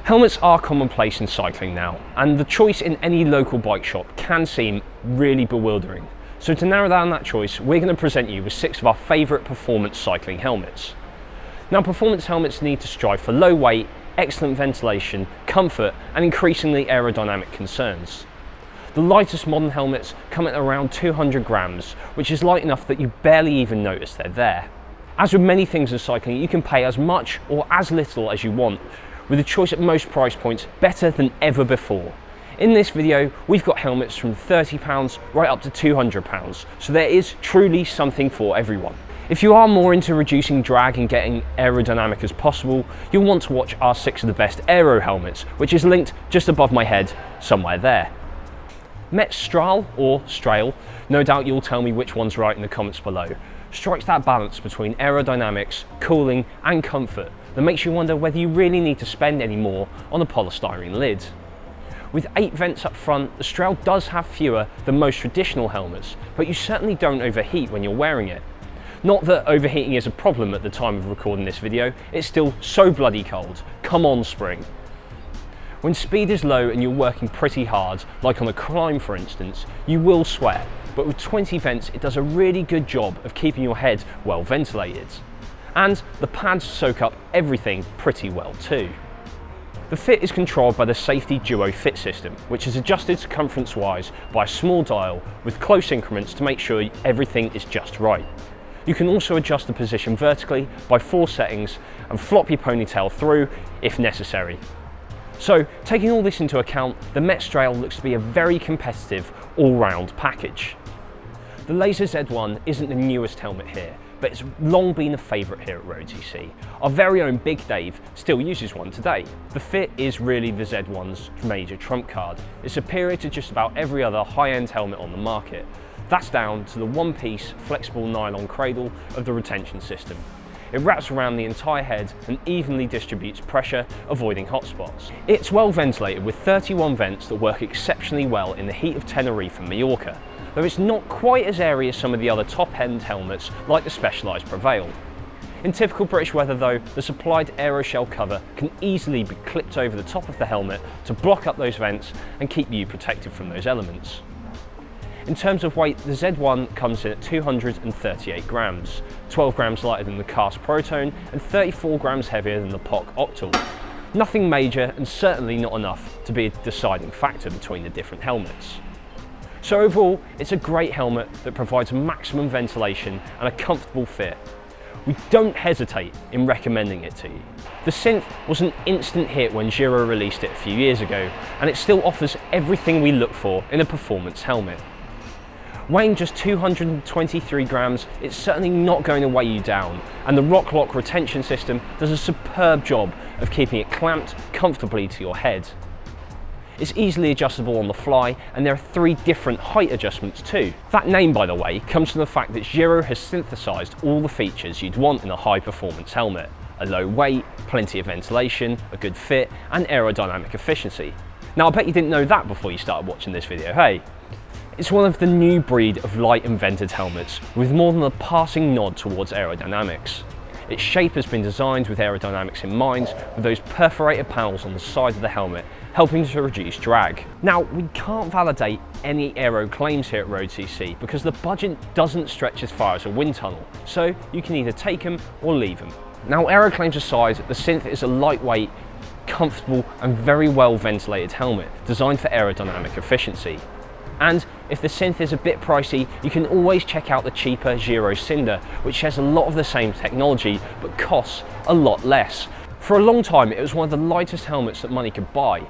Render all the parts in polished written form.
Helmets are commonplace in cycling now, and the choice in any local bike shop can seem really bewildering. So to narrow down that choice, we're going to present you with 6 of our favourite performance cycling helmets. Now, performance helmets need to strive for low weight, excellent ventilation, comfort and increasingly aerodynamic concerns. The lightest modern helmets come at around 200 grams, which is light enough that you barely even notice they're there. As with many things in cycling, you can pay as much or as little as you want, with a choice at most price points better than ever before. In this video, we've got helmets from £30 right up to £200, so there is truly something for everyone. If you are more into reducing drag and getting aerodynamic as possible, you'll want to watch our 6 of the best aero helmets, which is linked just above my head, somewhere there. Metstrail, or Strail, no doubt you'll tell me which one's right in the comments below, strikes that balance between aerodynamics, cooling and comfort that makes you wonder whether you really need to spend any more on a polystyrene lid. With 8 vents up front, the Strail does have fewer than most traditional helmets, but you certainly don't overheat when you're wearing it. Not that overheating is a problem at the time of recording this video, it's still so bloody cold. Come on, spring. When speed is low and you're working pretty hard, like on a climb for instance, you will sweat, but with 20 vents it does a really good job of keeping your head well ventilated. And the pads soak up everything pretty well too. The fit is controlled by the Safety Duo Fit system, which is adjusted circumference-wise by a small dial with close increments to make sure everything is just right. You can also adjust the position vertically by 4 settings and flop your ponytail through if necessary. So, taking all this into account, the Metstrail looks to be a very competitive all-round package. The Laser Z1 isn't the newest helmet here, but it's long been a favourite here at road.cc. Our very own Big Dave still uses one today. The fit is really the Z1's major trump card. It's superior to just about every other high-end helmet on the market. That's down to the one-piece flexible nylon cradle of the retention system. It wraps around the entire head and evenly distributes pressure, avoiding hot spots. It's well ventilated with 31 vents that work exceptionally well in the heat of Tenerife and Mallorca, though it's not quite as airy as some of the other top-end helmets like the specialised PREVAIL. In typical British weather though, the supplied aeroshell cover can easily be clipped over the top of the helmet to block up those vents and keep you protected from those elements. In terms of weight, the Z1 comes in at 238 grams, 12 grams lighter than the KASK Protone and 34 grams heavier than the POC Octal. Nothing major and certainly not enough to be a deciding factor between the different helmets. So overall, it's a great helmet that provides maximum ventilation and a comfortable fit. We don't hesitate in recommending it to you. The synth was an instant hit when Giro released it a few years ago, and it still offers everything we look for in a performance helmet. Weighing just 223 grams, it's certainly not going to weigh you down, and the Rock-Lock retention system does a superb job of keeping it clamped comfortably to your head. It's easily adjustable on the fly, and there are 3 different height adjustments too. That name, by the way, comes from the fact that Giro has synthesized all the features you'd want in a high-performance helmet. A low weight, plenty of ventilation, a good fit, and aerodynamic efficiency. Now I bet you didn't know that before you started watching this video, hey? It's one of the new breed of light invented helmets with more than a passing nod towards aerodynamics. Its shape has been designed with aerodynamics in mind, with those perforated panels on the side of the helmet helping to reduce drag. Now, we can't validate any aero claims here at road.cc because the budget doesn't stretch as far as a wind tunnel, so you can either take them or leave them. Now, aero claims aside, the synth is a lightweight, comfortable and very well ventilated helmet designed for aerodynamic efficiency. And if the synth is a bit pricey, you can always check out the cheaper Giro Cinder, which has a lot of the same technology but costs a lot less. For a long time it was one of the lightest helmets that money could buy.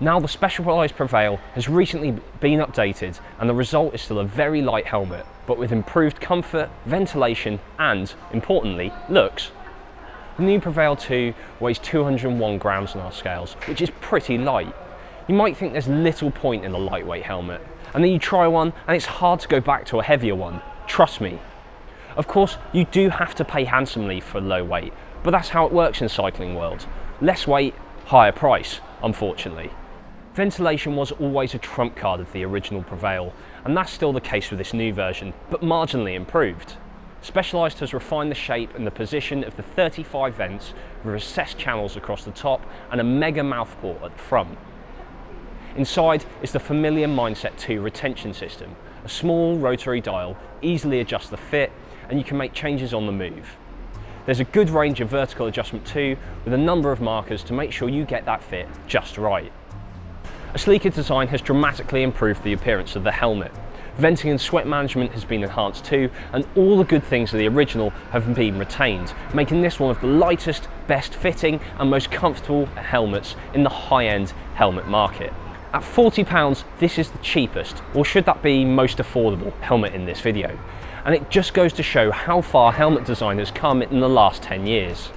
Now the specialised PREVAIL has recently been updated and the result is still a very light helmet, but with improved comfort, ventilation and, importantly, looks. The new PREVAIL 2 weighs 201 grams on our scales, which is pretty light. You might think there's little point in a lightweight helmet, and then you try one and it's hard to go back to a heavier one, trust me. Of course, you do have to pay handsomely for low weight, but that's how it works in cycling world. Less weight, higher price, unfortunately. Ventilation was always a trump card of the original PREVAIL, and that's still the case with this new version, but marginally improved. Specialized has refined the shape and the position of the 35 vents with recessed channels across the top and a mega mouthport at the front. Inside is the familiar Mindset 2 retention system. A small rotary dial easily adjusts the fit, and you can make changes on the move. There's a good range of vertical adjustment too, with a number of markers to make sure you get that fit just right. A sleeker design has dramatically improved the appearance of the helmet. Venting and sweat management has been enhanced too, and all the good things of the original have been retained, making this one of the lightest, best fitting and most comfortable helmets in the high-end helmet market. At £40, this is the cheapest, or should that be most affordable, helmet in this video. And it just goes to show how far helmet design has come in the last 10 years.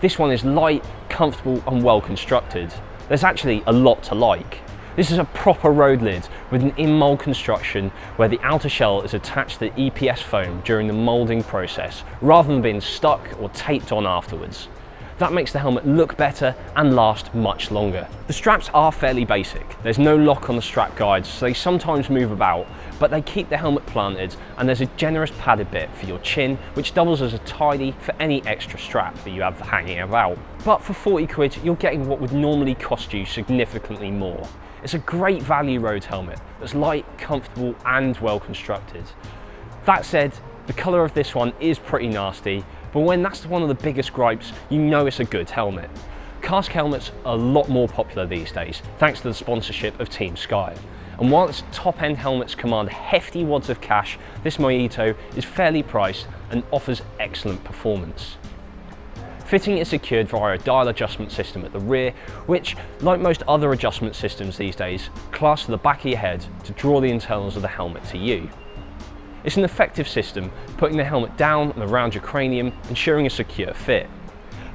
This one is light, comfortable and well constructed. There's actually a lot to like. This is a proper road lid with an in-mold construction where the outer shell is attached to the EPS foam during the moulding process, rather than being stuck or taped on afterwards. That makes the helmet look better and last much longer. The straps are fairly basic. There's no lock on the strap guides, so they sometimes move about, but they keep the helmet planted, and there's a generous padded bit for your chin, which doubles as a tidy for any extra strap that you have hanging about. But for 40 quid, you're getting what would normally cost you significantly more. It's a great value road helmet that's light, comfortable and well constructed. That said, the colour of this one is pretty nasty, but when that's one of the biggest gripes, you know it's a good helmet. KASK helmets are a lot more popular these days, thanks to the sponsorship of Team Sky. And while its top-end helmets command hefty wads of cash, this MOJITO is fairly priced and offers excellent performance. Fitting is secured via a dial adjustment system at the rear, which, like most other adjustment systems these days, clasps to the back of your head to draw the internals of the helmet to you. It's an effective system, putting the helmet down and around your cranium, ensuring a secure fit.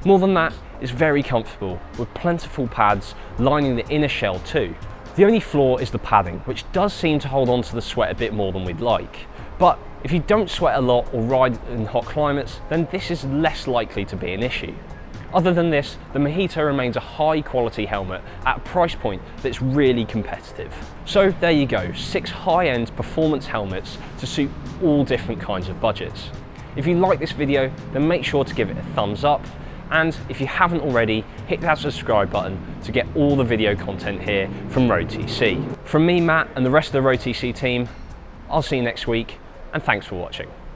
More than that, it's very comfortable, with plentiful pads lining the inner shell too. The only flaw is the padding, which does seem to hold on to the sweat a bit more than we'd like. But if you don't sweat a lot or ride in hot climates, then this is less likely to be an issue. Other than this, the MOJITO remains a high quality helmet at a price point that's really competitive. So there you go, 6 high-end performance helmets to suit all different kinds of budgets. If you like this video, then make sure to give it a thumbs up, and if you haven't already, hit that subscribe button to get all the video content here from road.cc. From me, Matt, and the rest of the road.cc team, I'll see you next week, and thanks for watching.